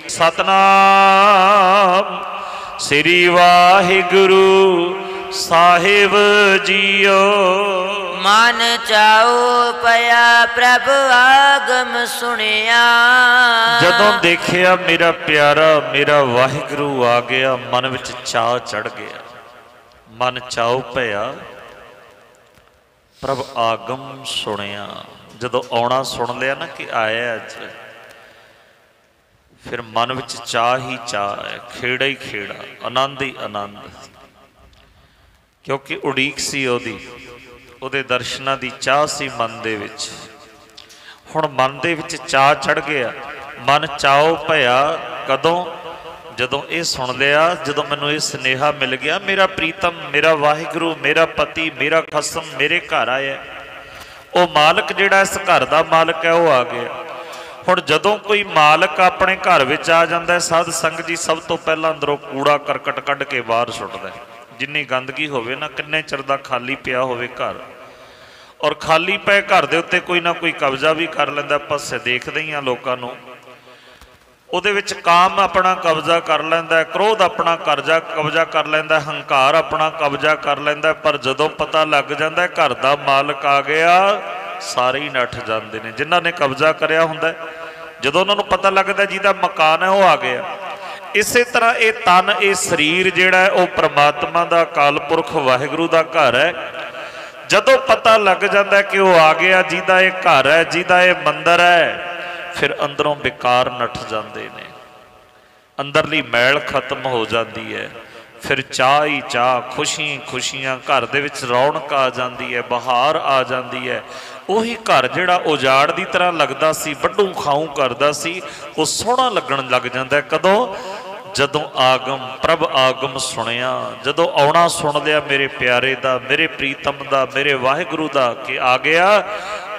सतनाम श्री वाहिगुरु साहिब जियो। मन चाओ पया प्रभु आगम सुनिया। जदों देखिया मेरा प्यारा मेरा वाहिगुरु आ गया, मन विच चाह चढ़ गया। मन चाओ पया प्रभ आगम सुनिया। जदों आउणा सुन लिया ना कि आया अज, फिर मन विच चाह ही चाह है, खेड़ा ही खेड़ा, आनंद ही आनंद। क्योंकि उड़ीक सी ओहदे दर्शनां दी चाह सी मन दे विच। हुण मन दे विच चाह चढ़ गया। मन चाओ भया कदों? जदों ये सुन लिया, जदों मैनूं ये सुनेहा मिल गया मेरा प्रीतम मेरा वाहिगुरु मेरा पति मेरा खसम मेरे घर आया। वो मालक जिहड़ा इस घर दा मालक है वो आ गया। हुण जदों कोई मालक अपने घर विच आ जांदा है, साध संगत जी सब तो पहला अंदरों कूड़ा करकट कढ़ के बाहर सुट्टदा है। जिन्नी गंदगी होवे ना, किन्ने चिर दा खाली पिया होवे घर, और खाली पे घर दे उत्ते कोई ना कोई कब्जा भी कर लैंदा। पासे देखदे ही आ लोकां नूं, ਉਹਦੇ ਵਿੱਚ ਕਾਮ अपना कब्जा कर लैंदा, क्रोध अपना कब्जा कर लैंदा, हंकार अपना कब्जा कर लैंदा। पर जदों पता लग जांदा घर दा मालक आ गया, सारे ही नठ जांदे ने जिन्हां ने कब्जा करिया हुंदा। जदों उन्हां नूं पता लगदा जिहदा मकान है वो आ गया। इसे तरह ये तन ये शरीर जिहड़ा है वो परमात्मा दा अकाल पुरख वाहिगुरू दा घर है। जदों पता लग जांदा कि वो आ गया, जिहदा ये घर है जिहदा ये मंदिर है, फिर अंदरों बेकार नठ जाते हैं, अंदरली मैल खत्म हो जाती है। फिर चाह ही चाह, खुशी खुशियां, घर दे विच रौनक आ जाती है, बहार आ जाती है। उही घर जिहड़ा उजाड़ की तरह लगता सी, वड्डू खाऊं करता सी, वो सोहना लगन लग जाता है। कदों? जदों आगम प्रभ आगम सुनिया। जदों आउणा सुन लिया मेरे प्यारे दा मेरे प्रीतम दा मेरे वाहिगुरू दा कि आ गया,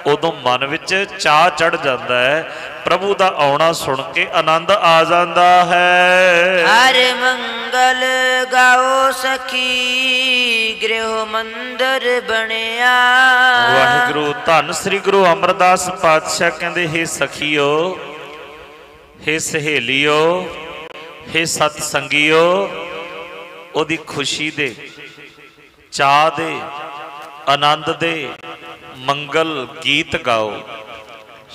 उदों मन विच चाह चढ़ जाता है। प्रभु दा आउणा सुन के आनंद आ जाता है। हर मंगल गाओ सखी गृह मंदिर बनिया। वाहिगुरू धन श्री गुरु अमरदास पातशाह कहंदे, हे सखियो, हे सहेलियो, हे सतसंगियो, ओदी खुशी दे, चाह दे, आनंद दे मंगल गीत गाओ,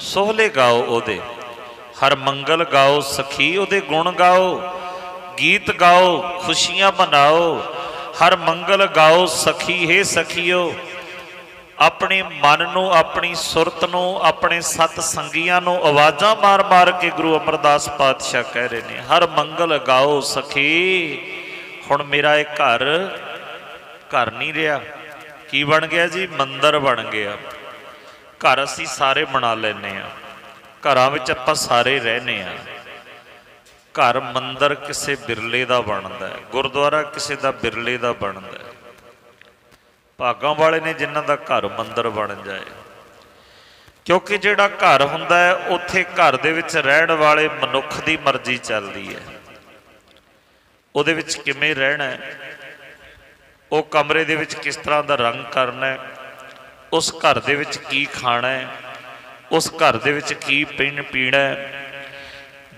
सोहले गाओ ओदे। हर मंगल गाओ सखी, ओदे गुण गाओ, गीत गाओ, खुशियां मनाओ। हर मंगल गाओ सखी, हे सखियो। अपने मन नूं, अपनी सुरत नूं, अपने सतसंगियां नूं आवाज़ां मार मार के गुरु अमरदास पातशाह कह रहे हैं, हर मंगल गाओ सखी। हुण मेरा एक घर नहीं रहा, की बन गया जी? मंदिर बन गया। घर असी सारे बना लेने, घरां विच आपां सारे रहने। घर मंदिर किसी बिरले का बनता है, गुरुद्वारा किसी का बिरले का बनता है। भागां वाले ने जिन्हां दा घर मंदिर बन जाए, क्योंकि जिहड़ा घर हुंदा है उत्थे घर दे विच रहण वाले मनुख दी मर्जी चलदी है। उहदे विच किवें रहना है, वो कमरे दे विच किस तरह का रंग करना है, उस घर दे विच की खाना है, उस घर दे विच की पीना है।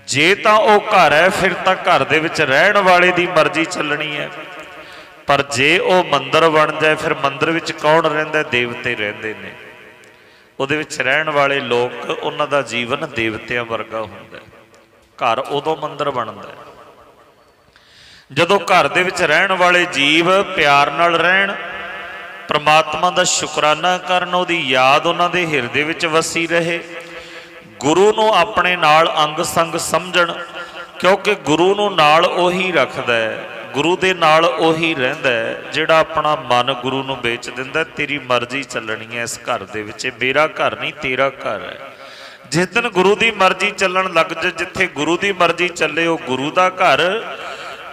जे तां वो घर है फिर तां घर दे विच रहण वाले दी मर्जी चलनी है। पर जे वो मंदिर बन जाए, फिर मंदिर विच कौन रहिंदा? देवते रहिंदे ने। उहदे विच रहण वाले लोग, उन्हां दा जीवन देवतियां वर्गा हुंदा है। घर उदों मंदिर बनदा है जदों घर दे विच रहण वाले जीव प्यार नाल रहण, परमात्मा दा शुकराना करन, उहदी याद उन्हां दे हिरदे विच वसी रहे। गुरु नूं अपने नाल अंग संग समझण, क्योंकि गुरु नूं नाल ओही रखदा है, गुरु दे नाल ओही रहिंदा है जिहड़ा अपना मन गुरु नूं बेच दिंदा। तेरी मर्जी चलनी है इस घर दे विच, मेरा घर नहीं तेरा घर है। जिस दिन गुरु दी मर्जी चलण लग जाए, जिथे गुरु दी मर्जी चले वो गुरु दा घर,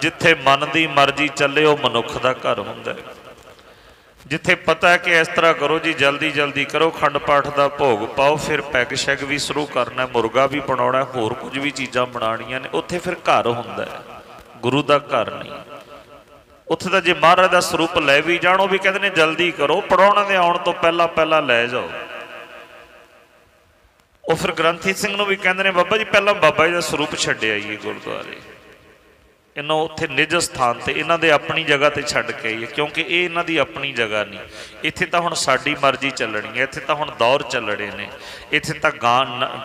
जिथे मन की मर्जी चले वो मनुख का घर हुंदा है। जिथे पता है कि इस तरह करो जी, जल्दी जल्दी करो, खंड पाठ का भोग पाओ, फिर पैग शैग भी शुरू करना, मुर्गा भी बनाना, होर कुछ भी चीज़ां बनानियां ने, उत्थे फिर घर हुंदा है, गुरु का घर नहीं। उत्थे तां जे महाराज का स्वरूप लै भी जाण, वो भी कहते हैं जल्दी करो, पढ़ाउणां दे आउण तो पहला पहला लै जाओ। ਉਹ ਫਿਰ ਗ੍ਰੰਥੀ ਸਿੰਘ ਨੂੰ ਵੀ ਕਹਿੰਦੇ ਨੇ ਬਾਬਾ ਜੀ ਪਹਿਲਾਂ ਬਾਬਾ ਜੀ ਦਾ ਸਰੂਪ ਛੱਡ ਆਈਏ ਗੁਰਦੁਆਰੇ, ਇਹਨਾਂ ਉੱਥੇ ਨਿੱਜ ਸਥਾਨ ਤੇ ਇਹਨਾਂ ਦੇ ਆਪਣੀ ਜਗ੍ਹਾ ਤੇ ਛੱਡ ਕੇ ਆਈਏ, ਕਿਉਂਕਿ ਇਹ ਇਹਨਾਂ ਦੀ ਆਪਣੀ ਜਗ੍ਹਾ ਨਹੀਂ। ਇੱਥੇ ਤਾਂ ਹੁਣ ਸਾਡੀ ਮਰਜ਼ੀ ਚੱਲਣੀ ਹੈ, ਇੱਥੇ ਤਾਂ ਹੁਣ ਦੌਰ ਚੱਲਣੇ ਨੇ, ਇੱਥੇ ਤਾਂ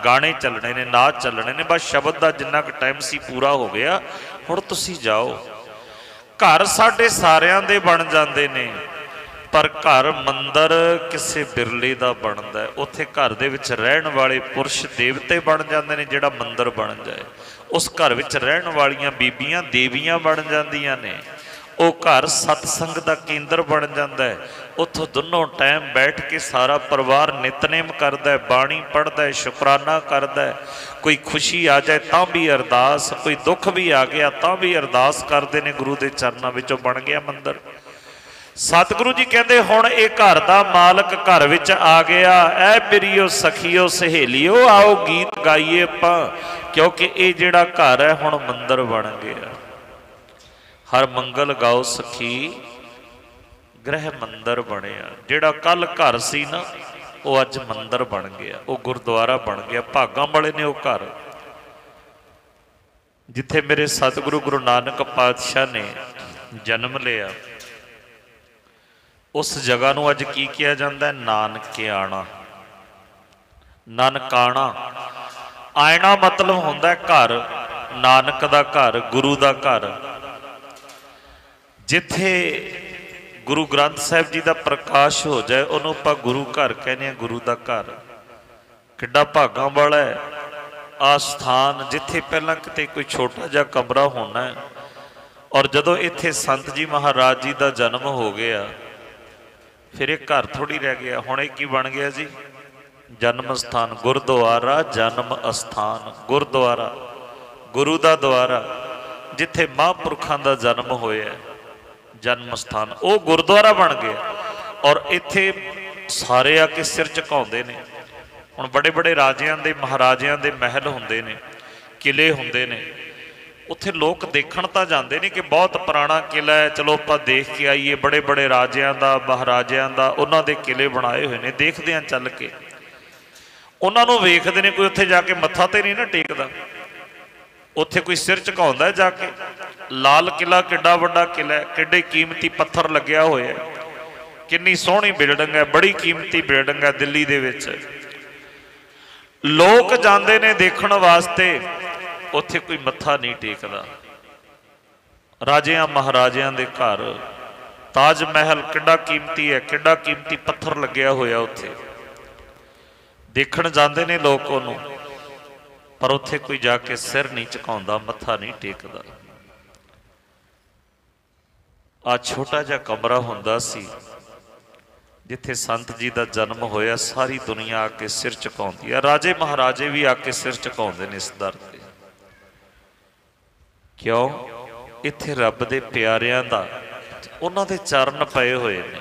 ਗਾਣੇ ਚੱਲਣੇ ਨੇ, ਨਾਚ ਚੱਲਣੇ ਨੇ। ਬਸ ਸ਼ਬਦ ਦਾ ਜਿੰਨਾ ਕੁ ਟਾਈਮ ਸੀ ਪੂਰਾ ਹੋ ਗਿਆ, ਹੁਣ ਤੁਸੀਂ ਜਾਓ। ਘਰ ਸਾਡੇ ਸਾਰਿਆਂ ਦੇ ਬਣ ਜਾਂਦੇ ਨੇ, ਪਰ ਘਰ ਮੰਦਰ ਕਿਸੇ ਬਿਰਲੇ ਦਾ ਬਣਦਾ। ਉੱਥੇ ਘਰ ਦੇ ਵਿੱਚ ਰਹਿਣ ਵਾਲੇ ਪੁਰਸ਼ ਦੇਵਤੇ ਬਣ ਜਾਂਦੇ ਨੇ, ਜਿਹੜਾ ਮੰਦਰ ਬਣ ਜਾਏ। ਉਸ ਘਰ ਵਿੱਚ ਰਹਿਣ ਵਾਲੀਆਂ ਬੀਬੀਆਂ ਦੇਵੀਆਂ ਬਣ ਜਾਂਦੀਆਂ ਨੇ। ਉਹ ਘਰ ਸਤਸੰਗ ਦਾ ਕੇਂਦਰ ਬਣ ਜਾਂਦਾ ਹੈ। ਉੱਥੋਂ ਦੋਨੋਂ ਟਾਈਮ ਬੈਠ ਕੇ ਸਾਰਾ ਪਰਿਵਾਰ ਨਿਤਨੇਮ ਕਰਦਾ, ਬਾਣੀ ਪੜ੍ਹਦਾ, ਸ਼ੁਕਰਾਨਾ ਕਰਦਾ। ਕੋਈ ਖੁਸ਼ੀ ਆ ਜਾਏ ਤਾਂ ਵੀ ਅਰਦਾਸ, ਕੋਈ ਦੁੱਖ ਵੀ ਆ ਗਿਆ ਤਾਂ ਵੀ ਅਰਦਾਸ ਕਰਦੇ ਨੇ ਗੁਰੂ ਦੇ ਚਰਨਾਂ ਵਿੱਚੋਂ। ਬਣ ਗਿਆ ਮੰਦਰ। ਸਤਿਗੁਰੂ ਜੀ ਕਹਿੰਦੇ ਹੁਣ ਇਹ ਘਰ ਦਾ ਮਾਲਕ ਘਰ ਵਿੱਚ ਆ ਗਿਆ। ਐ ਮੇਰੀਓ ਸਖੀਓ ਸਹੇਲੀਓ, ਆਓ ਗੀਤ ਗਾਈਏ ਆਪਾਂ, ਕਿਉਂਕਿ ਇਹ ਜਿਹੜਾ ਘਰ ਹੈ ਹੁਣ ਮੰਦਰ ਬਣ ਗਿਆ। ਹਰ ਮੰਗਲ ਗਾਓ ਸਖੀ, ਗ੍ਰਹਿ ਮੰਦਰ ਬਣਿਆ। ਜਿਹੜਾ ਕੱਲ ਘਰ ਸੀ ਨਾ, ਉਹ ਅੱਜ ਮੰਦਰ ਬਣ ਗਿਆ, ਉਹ ਗੁਰਦੁਆਰਾ ਬਣ ਗਿਆ। ਭਾਗਾਂ ਵਾਲੇ ਨੇ ਉਹ ਘਰ, ਜਿੱਥੇ ਮੇਰੇ ਸਤਿਗੁਰੂ ਗੁਰੂ ਨਾਨਕ ਪਾਤਸ਼ਾਹ ਨੇ ਜਨਮ ਲਿਆ। ਉਸ ਜਗ੍ਹਾ ਨੂੰ ਅੱਜ ਕੀ ਕਿਹਾ ਜਾਂਦਾ? ਨਾਨਕਿਆਣਾ, ਨਾਨਕਾਣਾ। ਆਇਣਾ ਮਤਲਬ ਹੁੰਦਾ ਘਰ, ਨਾਨਕ ਦਾ ਘਰ, ਗੁਰੂ ਦਾ ਘਰ। ਜਿੱਥੇ ਗੁਰੂ ਗ੍ਰੰਥ ਸਾਹਿਬ ਜੀ ਦਾ ਪ੍ਰਕਾਸ਼ ਹੋ ਜਾਏ ਉਹਨੂੰ ਆਪਾਂ ਗੁਰੂ ਘਰ ਕਹਿੰਦੇ ਹਾਂ, ਗੁਰੂ ਦਾ ਘਰ। ਕਿੱਡਾ ਭਾਗਾਂ ਵਾਲਾ ਹੈ ਆ ਸਥਾਨ, ਜਿੱਥੇ ਪਹਿਲਾਂ ਕਿਤੇ ਕੋਈ ਛੋਟਾ ਜਿਹਾ ਕਮਰਾ ਹੋਣਾ ਹੈ, ਔਰ ਜਦੋਂ ਇੱਥੇ ਸੰਤ ਜੀ ਮਹਾਰਾਜ ਜੀ ਦਾ ਜਨਮ ਹੋ ਗਿਆ, ਫਿਰ ਇਹ ਘਰ ਥੋੜੀ ਰਹਿ ਗਿਆ। ਹੁਣ ਇਹ ਕੀ ਬਣ ਗਿਆ ਜੀ? ਜਨਮ ਸਥਾਨ, ਗੁਰਦੁਆਰਾ ਜਨਮ ਅਸਥਾਨ। ਗੁਰਦੁਆਰਾ ਗੁਰੂ ਦਾ ਦੁਆਰਾ, ਜਿੱਥੇ ਮਹਾਂਪੁਰਖਾਂ ਦਾ ਜਨਮ ਹੋਇਆ, ਜਨਮ ਸਥਾਨ, ਉਹ ਗੁਰਦੁਆਰਾ ਬਣ ਗਿਆ। ਔਰ ਇੱਥੇ ਸਾਰੇ ਆ ਕੇ ਸਿਰ ਝੁਕਾਉਂਦੇ ਨੇ। ਹੁਣ ਬੜੇ ਬੜੇ ਰਾਜਿਆਂ ਦੇ ਮਹਾਰਾਜਿਆਂ ਦੇ ਮਹਿਲ ਹੁੰਦੇ ਨੇ, ਕਿਲੇ ਹੁੰਦੇ ਨੇ, ਉੱਥੇ ਲੋਕ ਦੇਖਣ ਤਾਂ ਜਾਂਦੇ ਨੇ ਕਿ ਬਹੁਤ ਪੁਰਾਣਾ ਕਿਲਾ ਹੈ, ਚਲੋ ਆਪਾਂ ਦੇਖ ਕੇ ਆਈਏ। ਬੜੇ ਬੜੇ ਰਾਜਿਆਂ ਦਾ, ਮਹਾਰਾਜਿਆਂ ਦਾ ਉਹਨਾਂ ਦੇ ਕਿਲੇ ਬਣਾਏ ਹੋਏ ਨੇ, ਦੇਖਦੇ ਹਾਂ ਚੱਲ ਕੇ, ਉਹਨਾਂ ਨੂੰ ਵੇਖਦੇ ਨੇ। ਕੋਈ ਉੱਥੇ ਜਾ ਕੇ ਮੱਥਾ ਤੇ ਨਹੀਂ ਨਾ ਟੇਕਦਾ, ਉੱਥੇ ਕੋਈ ਸਿਰ ਝੁਕਾਉਂਦਾ ਜਾ ਕੇ। ਲਾਲ ਕਿਲਾ ਕਿੱਡਾ ਵੱਡਾ ਕਿਲਾ ਹੈ, ਕਿੱਡੇ ਕੀਮਤੀ ਪੱਥਰ ਲੱਗਿਆ ਹੋਇਆ, ਕਿੰਨੀ ਸੋਹਣੀ ਬਿਲਡਿੰਗ ਹੈ, ਬੜੀ ਕੀਮਤੀ ਬਿਲਡਿੰਗ ਹੈ ਦਿੱਲੀ ਦੇ ਵਿੱਚ। ਲੋਕ ਜਾਂਦੇ ਨੇ ਦੇਖਣ ਵਾਸਤੇ, ਉੱਥੇ ਕੋਈ ਮੱਥਾ ਨਹੀਂ ਟੇਕਦਾ। ਰਾਜਿਆਂ ਮਹਾਰਾਜਿਆਂ ਦੇ ਘਰ, ਤਾਜ ਮਹਿਲ ਕਿੱਡਾ ਕੀਮਤੀ ਹੈ, ਕਿੱਡਾ ਕੀਮਤੀ ਪੱਥਰ ਲੱਗਿਆ ਹੋਇਆ, ਉੱਥੇ ਦੇਖਣ ਜਾਂਦੇ ਨੇ ਲੋਕ ਉਹਨੂੰ, ਪਰ ਉੱਥੇ ਕੋਈ ਜਾ ਕੇ ਸਿਰ ਨਹੀਂ ਝੁਕਾਉਂਦਾ, ਮੱਥਾ ਨਹੀਂ ਟੇਕਦਾ। ਆ ਛੋਟਾ ਜਿਹਾ ਕਮਰਾ ਹੁੰਦਾ ਸੀ ਜਿੱਥੇ ਸੰਤ ਜੀ ਦਾ ਜਨਮ ਹੋਇਆ। ਸਾਰੀ ਦੁਨੀਆ ਆ ਕੇ ਸਿਰ ਝੁਕਾਉਂਦੀ ਹੈ, ਰਾਜੇ ਮਹਾਰਾਜੇ ਵੀ ਆ ਕੇ ਸਿਰ ਝੁਕਾਉਂਦੇ ਨੇ ਇਸ ਦਰ ਤੇ। ਕਿਉਂ? ਇੱਥੇ ਰੱਬ ਦੇ ਪਿਆਰਿਆਂ ਦਾ, ਉਹਨਾਂ ਦੇ ਚਰਨ ਪਏ ਹੋਏ ਨੇ।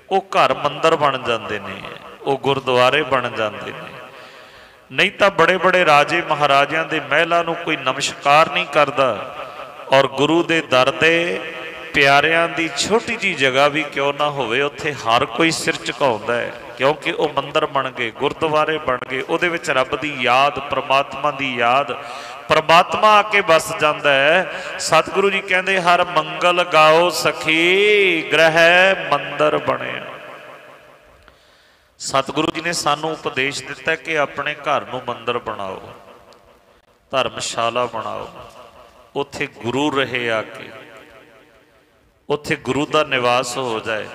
ਉਹ ਘਰ ਮੰਦਰ ਬਣ ਜਾਂਦੇ ਨੇ, ਉਹ ਗੁਰਦੁਆਰੇ ਬਣ ਜਾਂਦੇ ਨੇ। ਨਹੀਂ ਤਾਂ ਬੜੇ ਬੜੇ ਰਾਜੇ ਮਹਾਰਾਜਿਆਂ ਦੇ ਮਹਿਲਾਂ ਨੂੰ ਕੋਈ ਨਮਸਕਾਰ ਨਹੀਂ ਕਰਦਾ, ਔਰ ਗੁਰੂ ਦੇ ਦਰ ਦੇ ਪਿਆਰਿਆਂ ਦੀ ਛੋਟੀ ਜਿਹੀ ਜਗ੍ਹਾ ਵੀ ਕਿਉਂ ਨਾ ਹੋਵੇ, ਉੱਥੇ ਹਰ ਕੋਈ ਸਿਰ ਝੁਕਾਉਂਦਾ ਹੈ, ਕਿਉਂਕਿ ਉਹ ਮੰਦਰ ਬਣ ਗਏ, ਗੁਰਦੁਆਰੇ ਬਣ ਗਏ। ਉਹਦੇ ਵਿੱਚ ਰੱਬ ਦੀ ਯਾਦ, ਪ੍ਰਮਾਤਮਾ ਦੀ ਯਾਦ, ਪ੍ਰਮਾਤਮਾ ਆ ਕੇ ਵਸ ਜਾਂਦਾ ਹੈ। ਸਤਿਗੁਰੂ ਜੀ ਕਹਿੰਦੇ ਹਰ ਮੰਗਲ ਗਾਓ ਸਖੀ, ਗ੍ਰਹਿ ਮੰਦਰ ਬਣਿਆ। ਸਤਿਗੁਰੂ ਜੀ ਨੇ ਸਾਨੂੰ ਉਪਦੇਸ਼ ਦਿੱਤਾ ਕਿ ਆਪਣੇ ਘਰ ਨੂੰ ਮੰਦਰ ਬਣਾਓ, ਧਰਮਸ਼ਾਲਾ ਬਣਾਓ, ਉੱਥੇ ਗੁਰੂ ਰਹੇ ਆ ਕੇ, ਉੱਥੇ ਗੁਰੂ ਦਾ ਨਿਵਾਸ ਹੋ ਜਾਏ,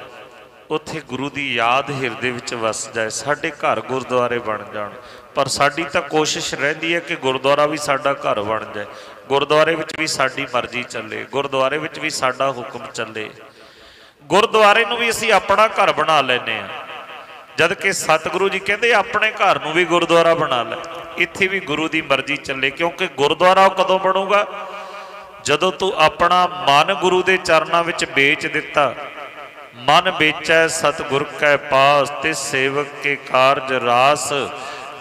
ਉੱਥੇ ਗੁਰੂ ਦੀ ਯਾਦ ਹਿਰਦੇ ਵਿੱਚ ਵਸ ਜਾਏ। ਸਾਡੇ ਘਰ ਗੁਰਦੁਆਰੇ ਬਣ ਜਾਣ। ਪਰ ਸਾਡੀ ਤਾਂ ਕੋਸ਼ਿਸ਼ ਰਹਿੰਦੀ ਹੈ ਕਿ ਗੁਰਦੁਆਰਾ ਵੀ ਸਾਡਾ ਘਰ ਬਣ ਜਾਏ, ਗੁਰਦੁਆਰੇ ਵਿੱਚ ਵੀ ਸਾਡੀ ਮਰਜ਼ੀ ਚੱਲੇ, ਗੁਰਦੁਆਰੇ ਵਿੱਚ ਵੀ ਸਾਡਾ ਹੁਕਮ ਚੱਲੇ। ਗੁਰਦੁਆਰੇ ਨੂੰ ਵੀ ਅਸੀਂ ਆਪਣਾ ਘਰ ਬਣਾ ਲੈਂਦੇ ਹਾਂ, ਜਦ ਕਿ ਸਤਿਗੁਰੂ ਜੀ ਕਹਿੰਦੇ ਆਪਣੇ ਘਰ ਨੂੰ ਵੀ ਗੁਰਦੁਆਰਾ ਬਣਾ ਲੈ, ਇੱਥੇ ਵੀ ਗੁਰੂ ਦੀ ਮਰਜ਼ੀ ਚੱਲੇ। ਕਿਉਂਕਿ ਗੁਰਦੁਆਰਾ ਉਹ ਕਦੋਂ ਬਣੂਗਾ? ਜਦੋਂ ਤੂੰ ਆਪਣਾ ਮਨ ਗੁਰੂ ਦੇ ਚਰਨਾਂ ਵਿੱਚ ਵੇਚ ਦਿੱਤਾ। ਮਨ ਵੇਚੈ ਸਤਿਗੁਰ ਕੈ ਪਾਸ, ਤੇ ਸੇਵਕ ਕੇ ਕਾਰਜ ਰਾਸ।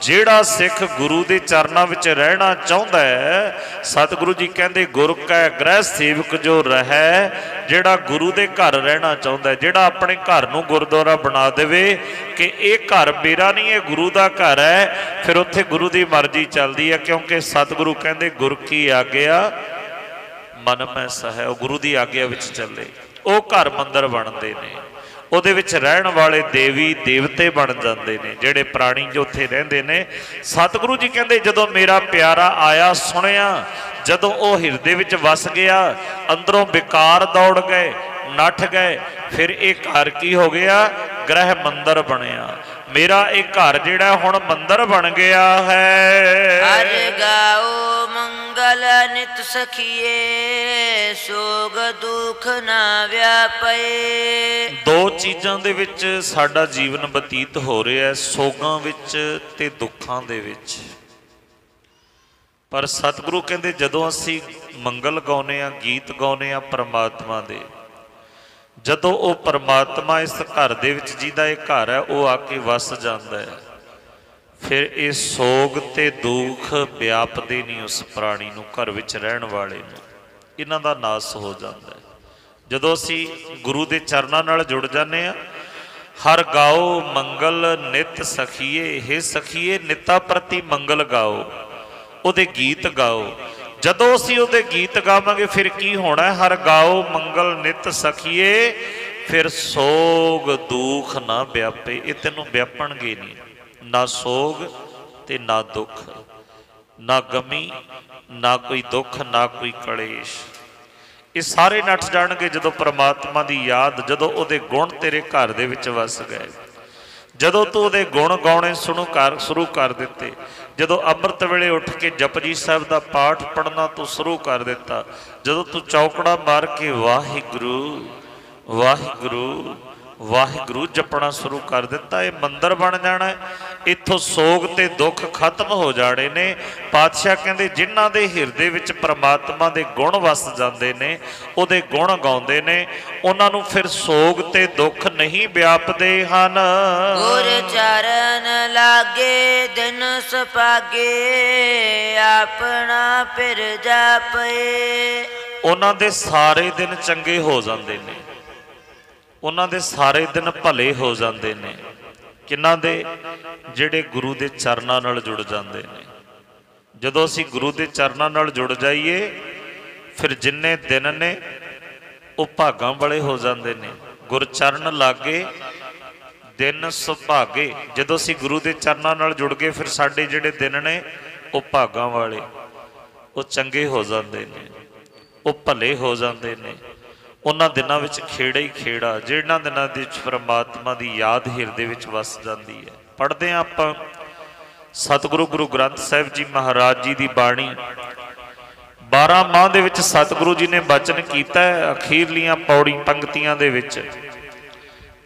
ਜਿਹੜਾ ਸਿੱਖ ਗੁਰੂ ਦੇ ਚਰਨਾਂ ਵਿੱਚ ਰਹਿਣਾ ਚਾਹੁੰਦਾ ਹੈ, ਸਤਿਗੁਰੂ ਜੀ ਕਹਿੰਦੇ ਗੁਰ ਕੈ ਗ੍ਰਹਿ ਸੇਵਕ ਜੋ ਰਹੈ, ਜਿਹੜਾ ਗੁਰੂ ਦੇ ਘਰ ਰਹਿਣਾ ਚਾਹੁੰਦਾ, ਜਿਹੜਾ ਆਪਣੇ ਘਰ ਨੂੰ ਗੁਰਦੁਆਰਾ ਬਣਾ ਦੇਵੇ ਕਿ ਇਹ ਘਰ ਮੇਰਾ ਨਹੀਂ, ਇਹ ਗੁਰੂ ਦਾ ਘਰ ਹੈ, ਫਿਰ ਉੱਥੇ ਗੁਰੂ ਦੀ ਮਰਜ਼ੀ ਚੱਲਦੀ ਹੈ। ਕਿਉਂਕਿ ਸਤਿਗੁਰੂ ਕਹਿੰਦੇ ਗੁਰ ਕੀ ਆਗਿਆ ਮਨ ਮੈਂ ਸਹਿ, ਉਹ ਗੁਰੂ ਦੀ ਆਗਿਆ ਵਿੱਚ ਚੱਲੇ, ਉਹ ਘਰ ਮੰਦਰ ਬਣਦੇ ਨੇ, ਉਹਦੇ ਵਿੱਚ ਰਹਿਣ ਵਾਲੇ ਦੇਵੀ ਦੇਵਤੇ ਬਣ ਜਾਂਦੇ ਨੇ, ਜਿਹੜੇ ਪ੍ਰਾਣੀ ਜੋ ਉੱਥੇ ਰਹਿੰਦੇ ਨੇ। ਸਤਿਗੁਰੂ ਜੀ ਕਹਿੰਦੇ ਜਦੋਂ ਮੇਰਾ ਪਿਆਰਾ ਆਇਆ ਸੁਣਿਆ, ਜਦੋਂ ਉਹ ਹਿਰਦੇ ਵਿੱਚ ਵਸ ਗਿਆ, ਅੰਦਰੋਂ ਵਿਕਾਰ ਦੌੜ ਗਏ, ਨੱਠ ਗਏ, ਫਿਰ ਇਹ ਘਰ ਕੀ ਹੋ ਗਿਆ? ਗ੍ਰਹਿ ਮੰਦਰ ਬਣਿਆ। ਮੇਰਾ ਇਹ ਘਰ ਜਿਹੜਾ ਹੁਣ ਮੰਦਰ ਬਣ ਗਿਆ ਹੈ। ਹਰ ਗਾਓ ਮੰਗਲ ਨਿਤ ਸਖੀਏ, ਸੋਗ ਦੁਖ ਨਾ ਵਿਆਪੇ। ਦੋ ਚੀਜ਼ਾਂ ਦੇ ਵਿੱਚ ਸਾਡਾ ਜੀਵਨ ਬਤੀਤ ਹੋ ਰਿਹਾ, ਸੋਗਾਂ ਵਿੱਚ ਤੇ ਦੁੱਖਾਂ ਦੇ ਵਿੱਚ। ਪਰ ਸਤਿਗੁਰੂ ਕਹਿੰਦੇ ਜਦੋਂ ਅਸੀਂ ਮੰਗਲ ਗਾਉਂਦੇ ਹਾਂ, ਗੀਤ ਗਾਉਂਦੇ ਹਾਂ ਪਰਮਾਤਮਾ ਦੇ, ਜਦੋਂ ਉਹ ਪਰਮਾਤਮਾ ਇਸ ਘਰ ਦੇ ਵਿੱਚ ਜਿਹਦਾ ਇਹ ਘਰ ਹੈ ਉਹ ਆ ਕੇ ਵਸ ਜਾਂਦਾ ਹੈ, ਫਿਰ ਇਹ ਸੋਗ ਤੇ ਦੁੱਖ ਵਿਆਪਦੇ ਨਹੀਂ ਉਸ ਪ੍ਰਾਣੀ ਨੂੰ, ਘਰ ਵਿੱਚ ਰਹਿਣ ਵਾਲੇ ਨੂੰ, ਇਹਨਾਂ ਦਾ ਨਾਸ ਹੋ ਜਾਂਦਾ ਹੈ। ਜਦੋਂ ਅਸੀਂ ਗੁਰੂ ਦੇ ਚਰਨਾਂ ਨਾਲ ਜੁੜ ਜਾਂਦੇ ਹਾਂ। ਹਰ ਗਾਓ ਮੰਗਲ ਨਿਤ ਸਖੀਏ, ਹੇ ਸਖੀਏ ਨਿੱਤਾ ਪ੍ਰਤੀ ਮੰਗਲ ਗਾਓ, ਉਹਦੇ ਗੀਤ ਗਾਓ। ਜਦੋਂ ਅਸੀਂ ਉਹਦੇ ਗੀਤ ਗਾਵਾਂਗੇ ਫਿਰ ਕੀ ਹੋਣਾ? ਹਰ ਗਾਓ ਮੰਗਲ ਨਿਤ ਸਖੀਏ, ਫਿਰ ਸੋਗ ਦੁੱਖ ਨਾ ਵਿਆਪੇ। ਇਹ ਤੈਨੂੰ ਵਿਆਪਣਗੇ ਨਹੀਂ, ਨਾ ਸੋਗ ਤੇ ਨਾ ਦੁੱਖ, ਨਾ ਗਮੀ, ਨਾ ਕੋਈ ਦੁੱਖ, ਨਾ ਕੋਈ ਕਲੇਸ਼, ਇਹ ਸਾਰੇ ਨੱਠ ਜਾਣਗੇ ਜਦੋਂ ਪ੍ਰਮਾਤਮਾ ਦੀ ਯਾਦ, ਜਦੋਂ ਉਹਦੇ ਗੁਣ ਤੇਰੇ ਘਰ ਦੇ ਵਿੱਚ ਵਸ ਗਏ, ਜਦੋਂ ਤੂੰ ਉਹਦੇ ਗੁਣ ਗਾਉਣੇ ਸ਼ੁਰੂ ਕਰ ਦਿੱਤੇ, ਜਦੋਂ ਅੰਮ੍ਰਿਤ ਵੇਲੇ ਉੱਠ ਕੇ ਜਪਜੀ ਸਾਹਿਬ ਦਾ ਪਾਠ ਪੜ੍ਹਨਾ ਤੂੰ ਸ਼ੁਰੂ ਕਰ ਦਿੱਤਾ, ਜਦੋਂ ਤੂੰ ਚੌਕੜਾ ਮਾਰ ਕੇ ਵਾਹਿਗੁਰੂ ਵਾਹਿਗੁਰੂ ਵਾਹਿਗੁਰੂ ਜਪਣਾ ਸ਼ੁਰੂ ਕਰ ਦਿੱਤਾ, ਇਹ ਮੰਦਰ ਬਣ ਜਾਣਾ। ਇੱਥੋਂ ਸੋਗ ਤੇ ਦੁੱਖ ਖਤਮ ਹੋ ਜਾਣੇ ਨੇ। ਪਾਤਸ਼ਾਹ ਕਹਿੰਦੇ ਜਿਨ੍ਹਾਂ ਦੇ ਹਿਰਦੇ ਵਿੱਚ ਪ੍ਰਮਾਤਮਾ ਦੇ ਗੁਣ ਵਸ ਜਾਂਦੇ ਨੇ, ਉਹਦੇ ਗੁਣ ਗਾਉਂਦੇ ਨੇ, ਉਹਨਾਂ ਨੂੰ ਫਿਰ ਸੋਗ ਤੇ ਦੁੱਖ ਨਹੀਂ ਵਿਆਪਦੇ ਹਨ। ਗੁਰ ਚਰਨ ਲਾਗੇ ਦਿਨ ਸੁਭਾਗੇ, ਆਪਣਾ ਫਿਰ ਜਾਪੇ। ਉਹਨਾਂ ਦੇ ਸਾਰੇ ਦਿਨ ਚੰਗੇ ਹੋ ਜਾਂਦੇ ਨੇ, ਉਹਨਾਂ ਦੇ ਸਾਰੇ ਦਿਨ ਭਲੇ ਹੋ ਜਾਂਦੇ ਨੇ। ਕਿਹਨਾਂ ਦੇ? ਜਿਹੜੇ ਗੁਰੂ ਦੇ ਚਰਨਾਂ ਨਾਲ ਜੁੜ ਜਾਂਦੇ ਨੇ। ਜਦੋਂ ਅਸੀਂ ਗੁਰੂ ਦੇ ਚਰਨਾਂ ਨਾਲ ਜੁੜ ਜਾਈਏ, ਫਿਰ ਜਿੰਨੇ ਦਿਨ ਨੇ ਉਹ ਭਾਗਾਂ ਵਾਲੇ ਹੋ ਜਾਂਦੇ ਨੇ। ਗੁਰਚਰਨ ਲਾਗੇ ਦਿਨ ਸੁਭਾਗੇ, ਜਦੋਂ ਅਸੀਂ ਗੁਰੂ ਦੇ ਚਰਨਾਂ ਨਾਲ ਜੁੜ ਗਏ, ਫਿਰ ਸਾਡੇ ਜਿਹੜੇ ਦਿਨ ਨੇ ਉਹ ਭਾਗਾਂ ਵਾਲੇ, ਉਹ ਚੰਗੇ ਹੋ ਜਾਂਦੇ ਨੇ, ਉਹ ਭਲੇ ਹੋ ਜਾਂਦੇ ਨੇ। ਉਹਨਾਂ ਦਿਨਾਂ ਵਿੱਚ ਖੇੜਾ ਹੀ ਖੇੜਾ, ਜਿਹਨਾਂ ਦਿਨਾਂ ਦੇ ਵਿੱਚ ਪਰਮਾਤਮਾ ਦੀ ਯਾਦ ਹਿਰਦੇ ਵਿੱਚ ਵਸ ਜਾਂਦੀ ਹੈ। ਪੜ੍ਹਦੇ ਹਾਂ ਆਪਾਂ ਸਤਿਗੁਰੂ ਗੁਰੂ ਗ੍ਰੰਥ ਸਾਹਿਬ ਜੀ ਮਹਾਰਾਜ ਜੀ ਦੀ ਬਾਣੀ, 12 ਮਾਹ ਦੇ ਵਿੱਚ ਸਤਿਗੁਰੂ ਜੀ ਨੇ ਬਚਨ ਕੀਤਾ ਹੈ। ਅਖੀਰਲੀਆਂ ਪੌੜੀ ਪੰਕਤੀਆਂ ਦੇ ਵਿੱਚ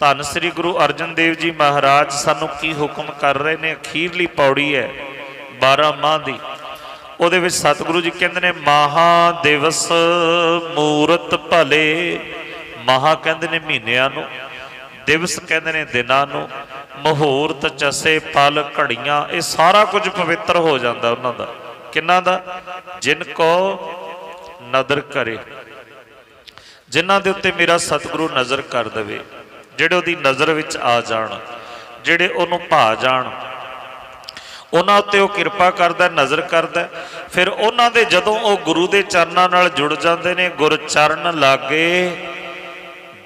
ਧੰਨ ਸ੍ਰੀ ਗੁਰੂ ਅਰਜਨ ਦੇਵ ਜੀ ਮਹਾਰਾਜ ਸਾਨੂੰ ਕੀ ਹੁਕਮ ਕਰ ਰਹੇ ਨੇ। ਅਖੀਰਲੀ ਪੌੜੀ ਹੈ 12 ਮਾਹ ਦੀ, ਉਹਦੇ ਵਿੱਚ ਸਤਿਗੁਰੂ ਜੀ ਕਹਿੰਦੇ ਨੇ ਮਹਾ ਦਿਵਸ ਮੂਰਤ ਭਲੇ। ਮਹਾ ਕਹਿੰਦੇ ਨੇ ਮਹੀਨਿਆਂ ਨੂੰ, ਦਿਵਸ ਕਹਿੰਦੇ ਨੇ ਦਿਨਾਂ ਨੂੰ, ਮਹੂਰਤ ਚਸੇ ਪਲ ਘੜੀਆਂ, ਇਹ ਸਾਰਾ ਕੁਝ ਪਵਿੱਤਰ ਹੋ ਜਾਂਦਾ ਉਹਨਾਂ ਦਾ। ਕਿਹਨਾਂ ਦਾ? ਜਿਨ ਕੋ ਨਦਰ ਕਰੇ, ਜਿਨ੍ਹਾਂ ਦੇ ਉੱਤੇ ਮੇਰਾ ਸਤਿਗੁਰੂ ਨਜ਼ਰ ਕਰ ਦੇਵੇ, ਜਿਹੜੇ ਉਹਦੀ ਨਜ਼ਰ ਵਿੱਚ ਆ ਜਾਣ, ਜਿਹੜੇ ਉਹਨੂੰ ਭਾ ਜਾਣ, ਉਹਨਾਂ ਉੱਤੇ ਉਹ ਕਿਰਪਾ ਕਰਦਾ, ਨਜ਼ਰ ਕਰਦਾ। ਫਿਰ ਉਹਨਾਂ ਦੇ ਜਦੋਂ ਉਹ ਗੁਰੂ ਦੇ ਚਰਨਾਂ ਨਾਲ ਜੁੜ ਜਾਂਦੇ ਨੇ, ਗੁਰ ਚਰਨ ਲਾਗੇ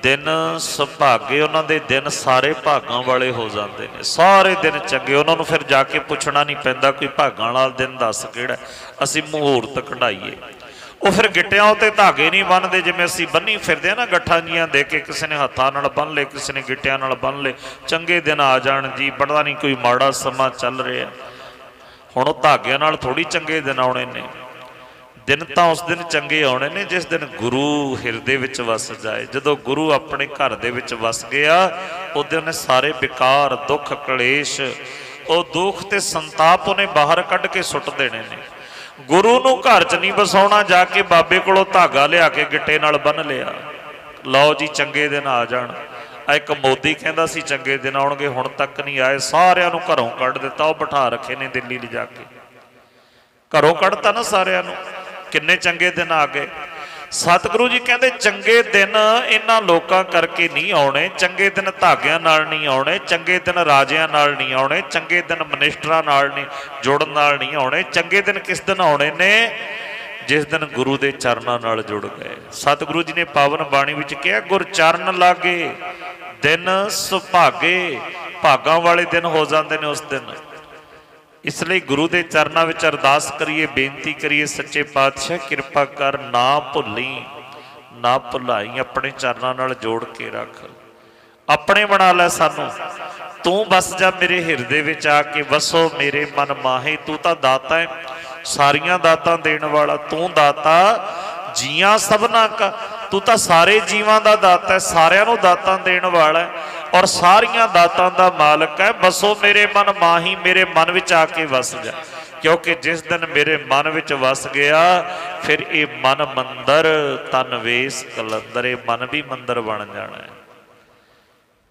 ਦਿਨ ਸੁਭਾਗੇ, ਉਹਨਾਂ ਦੇ ਦਿਨ ਸਾਰੇ ਭਾਗਾਂ ਵਾਲੇ ਹੋ ਜਾਂਦੇ ਨੇ, ਸਾਰੇ ਦਿਨ ਚੰਗੇ। ਉਹਨਾਂ ਨੂੰ ਫਿਰ ਜਾ ਕੇ ਪੁੱਛਣਾ ਨਹੀਂ ਪੈਂਦਾ ਕੋਈ ਭਾਗਾਂ ਵਾਲਾ ਦਿਨ ਦੱਸ ਕਿਹੜਾ, ਅਸੀਂ ਮਹੂਰਤ ਕਢਾਈਏ। ਉਹ ਫਿਰ ਗਿੱਟਿਆਂ ਉੱਤੇ ਧਾਗੇ ਨਹੀਂ ਬੰਨ੍ਹਦੇ ਜਿਵੇਂ ਅਸੀਂ ਬੰਨੀ ਫਿਰਦੇ ਆ ਨਾ, ਗੱਠਾਂ ਜੀਆਂ ਦੇ ਕੇ, ਕਿਸੇ ਨੇ ਹੱਥਾਂ ਨਾਲ ਬੰਨ ਲਏ, ਕਿਸੇ ਨੇ ਗਿੱਟਿਆਂ ਨਾਲ ਬੰਨ ਲਏ। ਚੰਗੇ ਦਿਨ ਆ ਜਾਣ ਜੀ, ਪਤਾ ਨਹੀਂ ਕੋਈ ਮਾੜਾ ਸਮਾਂ ਚੱਲ ਰਿਹਾ, ਹੁਣ ਉਹ ਧਾਗਿਆਂ ਨਾਲ ਥੋੜ੍ਹੀ ਚੰਗੇ ਦਿਨ ਆਉਣੇ ਨੇ। ਦਿਨ ਤਾਂ ਉਸ ਦਿਨ ਚੰਗੇ ਆਉਣੇ ਨੇ ਜਿਸ ਦਿਨ ਗੁਰੂ ਹਿਰਦੇ ਵਿੱਚ ਵਸ ਜਾਏ। ਜਦੋਂ ਗੁਰੂ ਆਪਣੇ ਘਰ ਦੇ ਵਿੱਚ ਵਸ ਗਿਆ, ਉਹਦੇ ਉਹਨੇ ਸਾਰੇ ਵਿਕਾਰ, ਦੁੱਖ, ਕਲੇਸ਼, ਉਹ ਦੁੱਖ ਤੇ ਸੰਤਾਪ ਉਹਨੇ ਬਾਹਰ ਕੱਢ ਕੇ ਸੁੱਟ ਦੇਣੇ ਨੇ। ਗੁਰੂ ਨੂੰ ਘਰ 'ਚ ਨਹੀਂ ਵਸਾਉਣਾ, ਜਾ ਕੇ ਬਾਬੇ ਕੋਲੋਂ ਧਾਗਾ ਲਿਆ ਕੇ ਗਿੱਟੇ ਨਾਲ ਬੰਨ੍ਹ ਲਿਆ, ਲਓ ਜੀ ਚੰਗੇ ਦਿਨ ਆ ਜਾਣ, एक मोदी कहता सी चंगे दिन आउणगे, हुण तक नहीं आए, सारिਆਂ ਨੂੰ घरों कढ़ दिता, वो बिठा रखे ने दिल्ली ले जाके, घरों कढ़ता ना सारिਆਂ ਨੂੰ। किन्ने चंगे दिन आ गए। सतगुरु जी कहते चंगे दिन इन्हां लोकां करके नहीं आने, चंगे दिन धागियां नाल नहीं आने, चंगे दिन राजियां नाल नहीं आने, चंगे दिन मिनिस्टरां नाल नहीं जुड़न नाल नहीं आने। चंगे दिन किस दिन आने ने? जिस दिन गुरु के चरणों नाल जुड़ गए। सतगुरु जी ने पावन बाणी विच कहा, गुर चरण लागे दिन सुभागे, भागां वाले दिन हो जाते हैं उस दिन। इसलिए गुरु के चरणों में अरदास करिए, बेनती करिए, सच्चे पातशाह कृपा कर, ना भुली ना भुलाई, अपने चरणों नाल जोड़ के रख, अपने बना लै सानू, तू बस जा मेरे हिरदे विच आके वसो मेरे मन माहे। तू तो दाता है, सारियां दातां देण वाला, तू दाता जियां सबना का, तू तो सारे जीवां दा दाता है, सारियां नूं दातां देण वाला है और सारियां दातां दा मालक है। बसो मेरे मन माही, मेरे मन विच आके वस जा, क्योंकि जिस दिन मेरे मन विच वस गया फिर ये मन मंदिर, तन वेस कलंदर, ये मन भी मंदिर बन जाना है,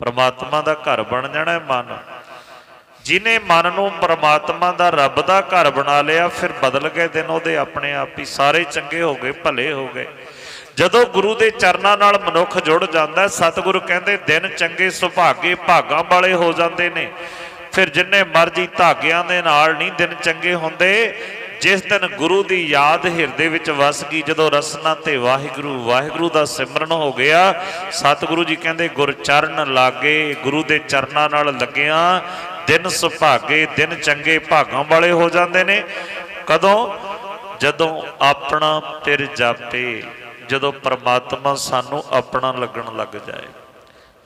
परमात्मा दा घर बन जाना है मन। जिन्हें मन नूं परमात्मा दा रब दा घर बना लिया, फिर बदल गए दिन उहदे अपने आप ही, सारे चंगे हो गए, भले हो गए। जदों गुरु के चरणों नाल मनुख जुड़ जाता है, सतगुरु कहते दिन चंगे सुभागे, भागां वाले हो जाते ने। फिर जिन्ने मर्जी धागियां दे नाल नहीं दिन चंगे होंदे। जिस दिन गुरु की याद हिरदे विच वस गई, जदों रसना ते वाहिगुरू वाहिगुरू दा सिमरन हो गया, सतगुरु जी कहते गुर चरण लागे, गुरु के चरणों नाल लगिया दिन सुभागे, दिन चंगे भागां वाले हो जाते ने। कदों? जदों अपना पिर जापे, जदों परमात्मा सानू अपना लगन लग जाए।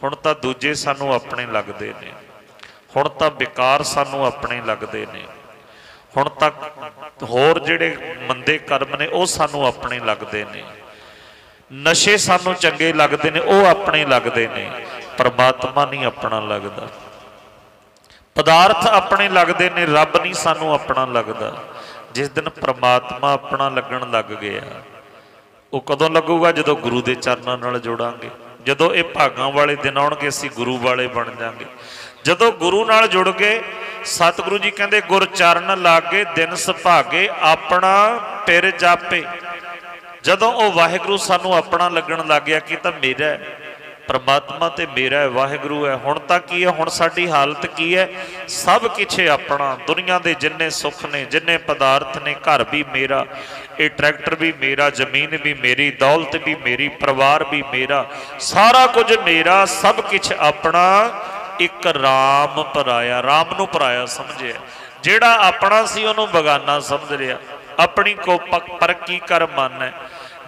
हुण तां दूजे सानू अपने लगते ने, हुण तां बेकार सानू अपने लगते ने, हुण तक होर जिहड़े मंदे कर्म ने वो सानू अपने लगते ने, नशे सानू चंगे लगते ने, वो अपने लगते ने। परमात्मा नहीं अपना लगता, पदार्थ अपने लगते ने, रब नहीं सानू अपना लगता। जिस दिन परमात्मा अपना लगन लग गया, वो कदों लगूगा? जदों गुरु के चरणों नाल जोड़ांगे, जदों ये भागां वाले दिन आउणगे, असीं गुरु वाले बन जाएंगे। जदों गुरु नाल जुड़ गए, सतगुरु जी कहते गुर चरण लागे दिन सुभागे, अपना पिर जापे। जदों वो वाहिगुरू सानू अपना लगन लग गया कि तां मेरा है, परमात्मा ते मेरा है, वाहिगुरू है। हुण तां की है? हुण साडी हालत की है? सब किछ अपना, दुनिया के जिन्ने सुख ने, जिन्ने पदार्थ ने, घर भी मेरा, ये ट्रैक्टर भी मेरा, जमीन भी मेरी, दौलत भी मेरी, परिवार भी मेरा, सारा कुछ मेरा, सब किछ अपना। एक राम पराया, राम नूं पराया समझिया, जिहड़ा अपना सी उहनूं बगाना समझ लिया। अपनी को परकी कर मन है,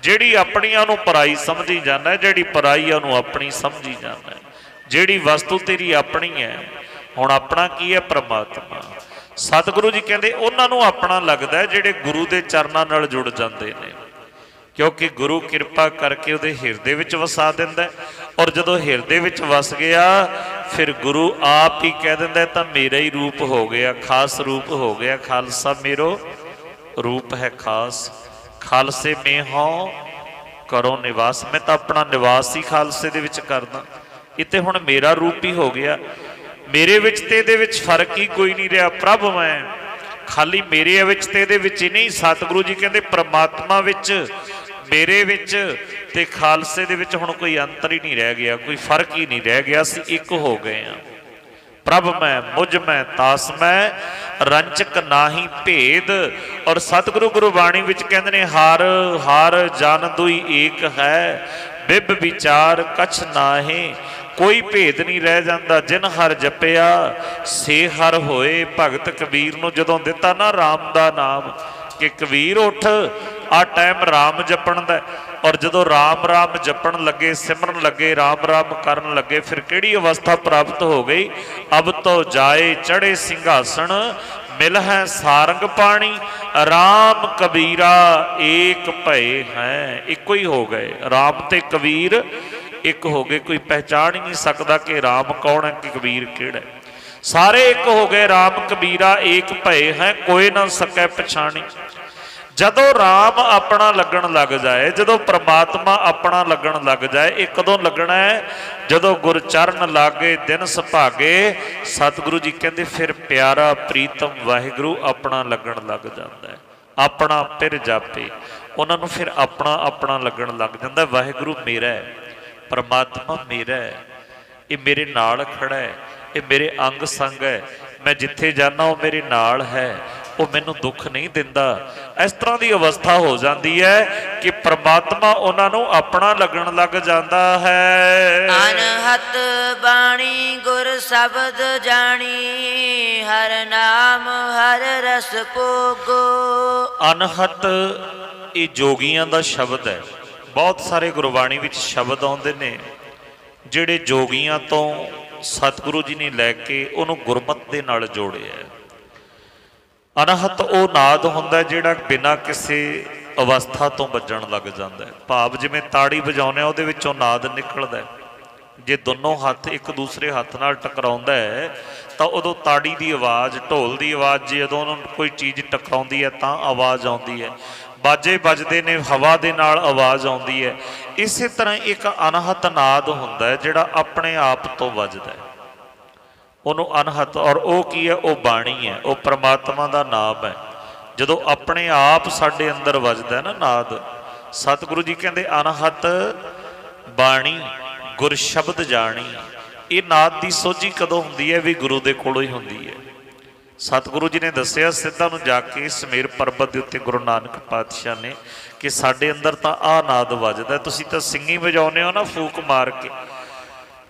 जिहड़ी अपनियां नूं पराई समझी जाना है, जिहड़ी पराई उहनूं अपनी समझी जाना है। जिहड़ी वस्तु तेरी अपनी है, हुण अपना की है? परमात्मा। सतगुरु जी कहते उन्होंने अपना लगता है जिहड़े गुरु के चरणों नाल जुड़ जाते हैं, क्योंकि गुरु कृपा करके उहदे हिरदे विच वसा दिंदा है। और जदों हिरदे विच वस गया, फिर गुरु आप ही कह दिंदा तां मेरा ही रूप हो गया, खास रूप हो गया। खालसा मेरो रूप है खास, खालसे में हों करो निवास। मैं तो अपना निवास ही खालसे दे विच करदा, इत्ते हुण मेरा रूप ही हो गया। मेरे विच ते दे विच फर्क ही कोई नहीं रहा। प्रभ मैं खाली मेरे विच ते दे विच ही नहीं, सतगुरु जी कहते परमात्मा विच, मेरे विच ते खालसे दे विच हुण कोई अंतर ही नहीं रह गया, कोई फर्क ही नहीं रह गया। असीं एक हो गए हैं। प्रभ मैं मुझ मैं तास मैं, रंचक नाही भेद। और सतगुरु गुरबाणी विच कहते ने हर हर जन दुई एक है, बिब विचार कछ नाहे। कोई भेद नहीं रह जाता। जिन हर जपिया से हर होए। भगत कबीर नूं जदों दिता ना राम दा नाम कि कबीर उठ आ टाइम राम जपण दा, और जदों राम राम जपण लगे, सिमरन लगे, राम राम करन लगे, फिर किहड़ी अवस्था प्राप्त हो गई? अब तो जाए चढ़े सिंघासन, मिल है सारंग पाणी। राम कबीरा एक भय हैं। इको ही हो गए, राम ते कबीर एक हो गए। कोई पहचान ही नहीं सकता कि राम कौन है कि कबीर किहड़ा है। सारे एक हो गए। राम कबीरा एक भय हैं, कोई ना सकै पछाणी। ਜਦੋਂ राम अपना लगन लग जाए, जदों परमात्मा अपना लगन लग जाए, ये कदों लगना है? जदों गुरचरण लागे दिन सुभागे। सतगुरु जी कहते फिर प्यारा प्रीतम वाहिगुरु अपना लगन लग जाता है। अपना पिर जापे, उन्होंने फिर अपना अपना लगन लग जाता है। वाहिगुरु मेरा है, परमात्मा मेरा है, ये मेरे नाल खड़ा है, ये मेरे अंग संग है, मैं जिथे जाना वो मेरे नाल है, वो मैनू दुख नहीं दिंदा। इस तरह की अवस्था हो जाती है कि परमात्मा उन्होंने अपना लगन लग जाता है। अनहत बाणी गुर शब्द जानी, हर नाम हर रस भोगो। अनहत ये जोगियां का शब्द है। बहुत सारे गुरबाणी विच शब्द आउंदे ने जिहड़े जोगियां तो सतगुरु जी ने लैके उन्होंने गुरमत दे नाल जोड़िया है। अनहत वो नाद हुंदा जिहड़ा बिना किसी अवस्था तो बजण लग जाता है। भाव जिवें ताड़ी वजाउने उहदे विचों नाद निकलदा है। जे दोनों हत्थ एक दूसरे हत्थ नाल टकराउंदा है तो उदों ताड़ी की आवाज़, ढोल की आवाज़, जे उदों कोई चीज़ टकराउंदी है तां आवाज़ आउंदी है। बाजे बजदे ने, हवा दे नाल आवाज़ आउंदी है। इस तरह एक अनहत नाद हुंदा है जिहड़ा अपने आप तो वजदा है, उन्होंने अनहत। और वो की है? वो बाणी है, वो परमात्मा का नाम है। जदों अपने आप साडे अंदर वजदा है ना नाद, सतगुरु जी कहते अनहत बाणी गुर शब्द जानी। ये नाद की सोझी कदों हुंदी है? भी गुरु दे कोलों ही हुंदी है। सतगुरु जी ने दसिया सिद्धा नूं जाके समेर पर्बत के उत्ते गुरु नानक पातशाह ने कि साडे अंदर तां आ नाद वजदा है, तुसीं तां सिंगी वजाउने हो ना फूक मार के,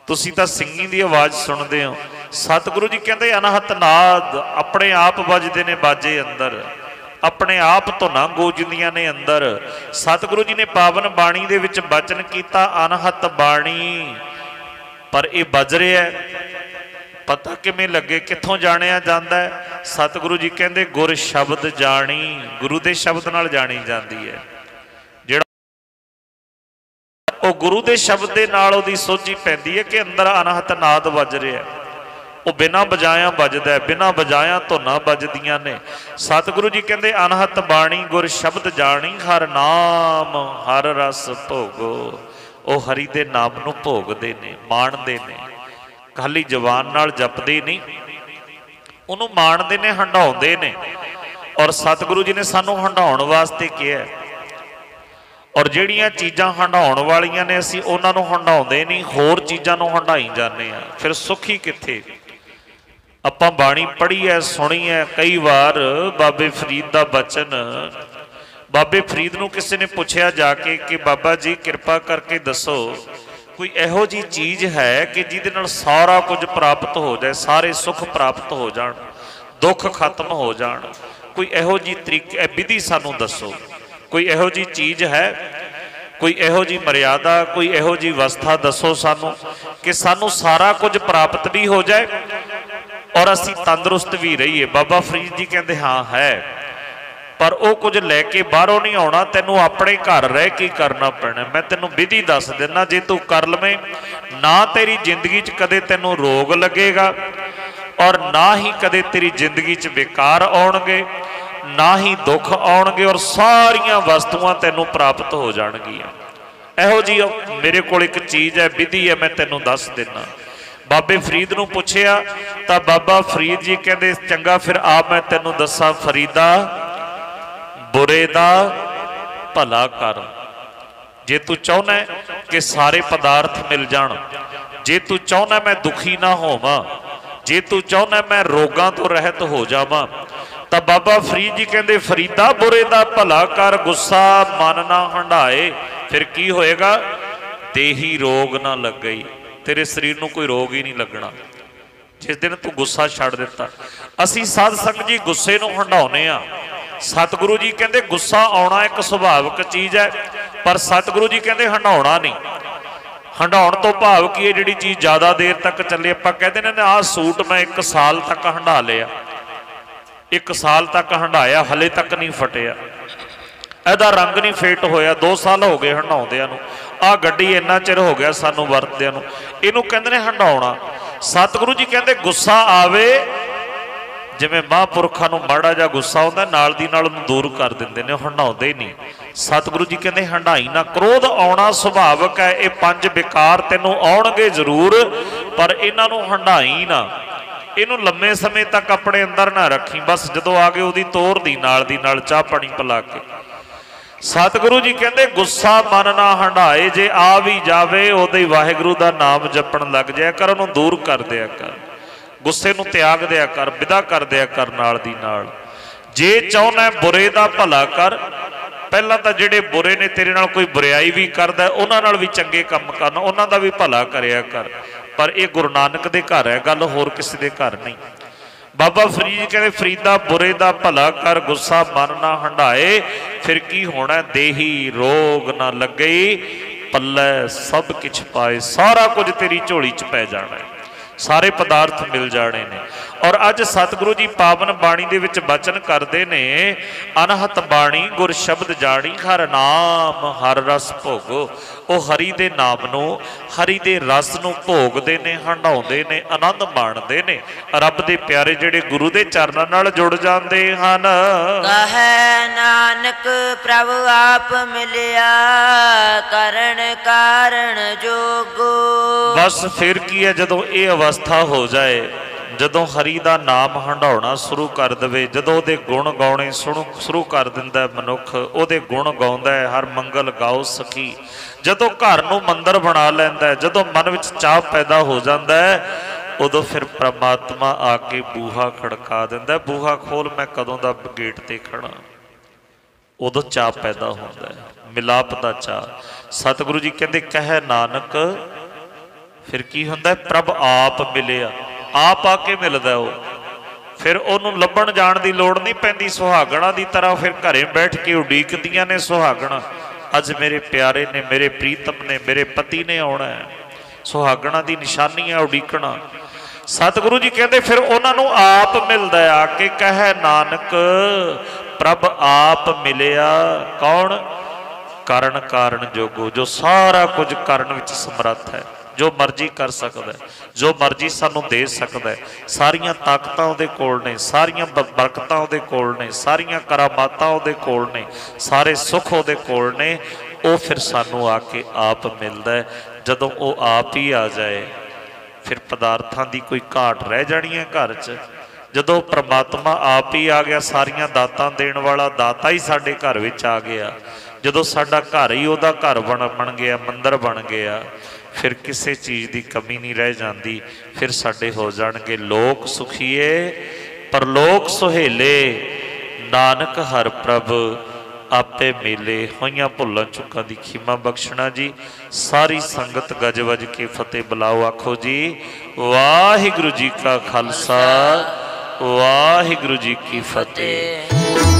तुसीं तां सिंगी की आवाज़ सुनते हो। सतगुरु जी कहते अनहत नाद अपने आप वजदे ने बाजे अंदर, अपने आप तो ना गूंजदियां ने अंदर। सतगुरु जी ने पावन बाणी दे विच बचन किया अनहत बाणी, पर यह बज रहा है, पता किवें लगे, कित्थों जाणिया जांदा है? सतगुरु जी कहते गुर शब्द जानी, गुरु के शब्द नाल जानी जाती है। वो गुरु के शब्द के नाल उहदी सोझी पैंदी है कि अंदर अनहत नाद वज रहा है। वो बिना बजाया बजदा है, बिना बजाया धुना बजदियां ने। सतगुरु जी कहते अनहत बाणी गुर शब्द जानी, हर नाम हर रस भोगो। वो हरि दे नाम नूं भोगदे ने, माणदे ने, खाली जबान नाल जपदे नहीं, उन्होंने माणदे ने, हंडाउंदे ने। और सतगुरु जी ने सानू हंडाउण वास्ते किया। और जिहड़ियां चीज़ां हंडाउण वालियां ने असीं उन्हां नूं हंडाउंदे नहीं, होर चीज़ां नूं हंडाई जाने आ, फिर सुखी कित्थे? आपां बाणी पढ़ी है, सुनी है। कई बार बाबे फरीद का बचन, बाबे फरीद नूं किसी ने पूछया जाके कि बाबा जी कृपा करके दसो कोई इहो जी चीज़ है कि जिहदे नाल सारा कुछ प्राप्त हो जाए, सारे सुख प्राप्त हो जाण, दुख खत्म हो जाण, कोई इहो जी तरीके विधि सानू दसो। कोई इहो जी चीज़ है, कोई इहो जी मर्यादा, कोई इहो जी अवस्था दसो सानू कि सानू सारा कुछ प्राप्त भी हो जाए और असी तंदुरुस्त भी रहीए। बाबा फरीद जी कहते हाँ है, पर वो कुछ लैके बाहरों नहीं आना, तेनों अपने घर रह के करना पैना। मैं तेनों विधि दस देना, जे तू कर लवें ना तेरी जिंदगी च कदे तेनों रोग लगेगा और ना ही कदे तेरी जिंदगी च बेकार आउणगे, ना ही दुख आउणगे, और सारियां वस्तुआं तेनों प्राप्त हो जाणगियां। इहो जी मेरे कोल एक चीज़ है, विधि है, मैं तेनों दस देना। बाबे फरीद नूं पुछया तां बाबा फरीद जी कहते चंगा फिर आप मैं तेनों दसा फरीदा, बुरे दा भला कर। जे तू चाहना है कि सारे पदार्थ मिल जाण, जे तू चाहना मैं दुखी ना होवां, जे तू चाहना मैं रोगां तो रहत हो जावां, तां बाबा फरीद जी कहते फरीदा बुरे दा भला कर, गुस्सा मन ना हंडाए, फिर की होएगा? देही रोग ना लग गई, तेरे शरीर नूं कोई रोग ही नहीं लगना जिस दिन तू गुस्सा छड्ड दिता। असीं साध संगत जी गुस्से नूं हंडाउने आ। सतगुरु जी कहते गुस्सा आना एक सुभाविक चीज़ है, पर सतगुरु जी कहते हंडाउणा नहीं। हंडाउण तो भाव की है जिहड़ी चीज़ ज़्यादा देर तक चले। आपां कहते ने आह सूट मैं 1 साल तक हंडा लिया, 1 साल तक हंडाया, हले तक नहीं फटिया, ਇਹਦਾ रंग नहीं फेट होया, 2 साल हो गए हंडाउंदिਆਂ ਨੂੰ। आ गड्डी इन्ना चिर हो गया सानू वरतदिਆਂ ਨੂੰ, ਇਹਨੂੰ ਕਹਿੰਦੇ ਨੇ हंडाउणा। सतगुरु जी कहते गुस्सा आवे जिवें महापुरखों नूं माड़ा जिहा गुस्सा आउंदा नाल दी नाल उहनूं दूर कर दिंदे ने, हंडाउंदे नहीं। सतगुरु जी कहते हंडाई ना। क्रोध आउणा सुभावक है, ये 5 विकार तैनूं आउणगे जरूर, पर इन्हां नूं हंडाई ना। इनू लंबे समय तक अपने अंदर ना रखी, बस जदों आ गए उहदी तोर दी नाल चाह पानी पिला के। सतगुरु जी कहते गुस्सा मन ना हंडाए, जे आ भी जावे उहदे वाहिगुरू दा नाम जपण लग जाया कर, उहनूं दूर कर दिया कर, गुस्से नूं त्याग दिया कर, विदा कर दिया कर नाल दी नाल। जे चाहुंदा बुरे दा भला कर, पहला तो जिहड़े बुरे ने तेरे नाल कोई बुराई भी करदा उहनां नाल भी चंगे काम करना, उहनां दा भी भला करिया कर। पर यह गुरु नानक दे घर है, गल होर किसी दे घर नहीं। बाबा फरीद कहते फरीदा बुरे दा भला कर, गुस्सा मन ना हंडाए, फिर की होना देही रोग ना लगे, पल्ले सब किछ पाए। सारा कुछ तेरी झोली च पै जाना है, सारे पदार्थ मिल जाने ने। और अज सतगुरु जी पावन बाणी दे विच बचन करते ने, अनहत बाणी गुर शब्द जानी, हर नाम हर रस भोगो। वो हरि दे नाम नूं हरि दे रस नूं भोगदे ने, हंडाउंदे ने, आनंद माणदे ने। रब दे प्यारे जिहड़े गुरु दे चरनां नाल जुड़ जांदे हन। कहे नानक प्रभु आप मिलिया, करण कारण जोगो। बस फिर की है, जदों ये अवस्था हो जाए, जदों हरि का नाम हंडाउणा शुरू कर दे, जदों उहदे गुण गाउणे शुरू कर दिंदा मनुख, उहदे गुण गाउंदा है, हर मंगल गाओ सखी। जदों घर नूं मंदिर बना लैंदा है, जदों मन विच चाह पैदा हो जाता है, उदों फिर परमात्मा आके बूहा खड़का दिंदा, बूहा खोल मैं कदों दा गेट ते खड़ा। उदों चाह पैदा होंदा है, मिलाप दा चाह। सतगुरु जी कहते कहे नानक, फिर की हुंदा, प्रभ आप मिलिया, आप आके मिलदा वो। फिर उन्होंने लभण जाण दी लोड़ नहीं पैंदी, सुहागणा दी तरह फिर घरे बैठ के उडीकदियां ने सुहागणा। अज मेरे प्यारे ने, मेरे प्रीतम ने, मेरे पति ने आउणा है, सुहागणा दी निशानी है उडीकना। सतगुरु जी कहते फिर उन्होंने आप मिलदा है आके, कहे नानक प्रभ आप मिलिया। कौन? कारण कारण जोगो, जो सारा कुछ कारण विच समर्थ है, जो मर्जी कर सकता है, जो मर्जी सानू दे सकता है। सारिया ताकतां उहदे कोल ने, सारिया बरकतां उहदे कोल ने, सारिया करामातां उहदे कोल ने, सारे सुख उहदे कोल ने। वो फिर सानू आके आप मिलदा है। जदों वो आप ही आ जाए, फिर पदार्थां दी कोई घाट रह जानी है घर च। जदों परमात्मा आप ही आ गया, सारिया दातां देण वाला दाता ही साडे घर विच आ गया, जदों साडा घर ही उहदा घर बन गया, मंदिर बन गया, फिर किसी चीज़ की कमी नहीं रह जाती। फिर साडे हो जाणगे लोक सुखीए परलोक सुहेले, नानक हर प्रभ आपे मेले। होइयां भुल्लां चुकां दी खीमा बख्शना जी। सारी संगत गज वज के फतेह बुलाओ, आखो जी वाहिगुरू जी का खालसा, वाहिगुरू जी की फतेह।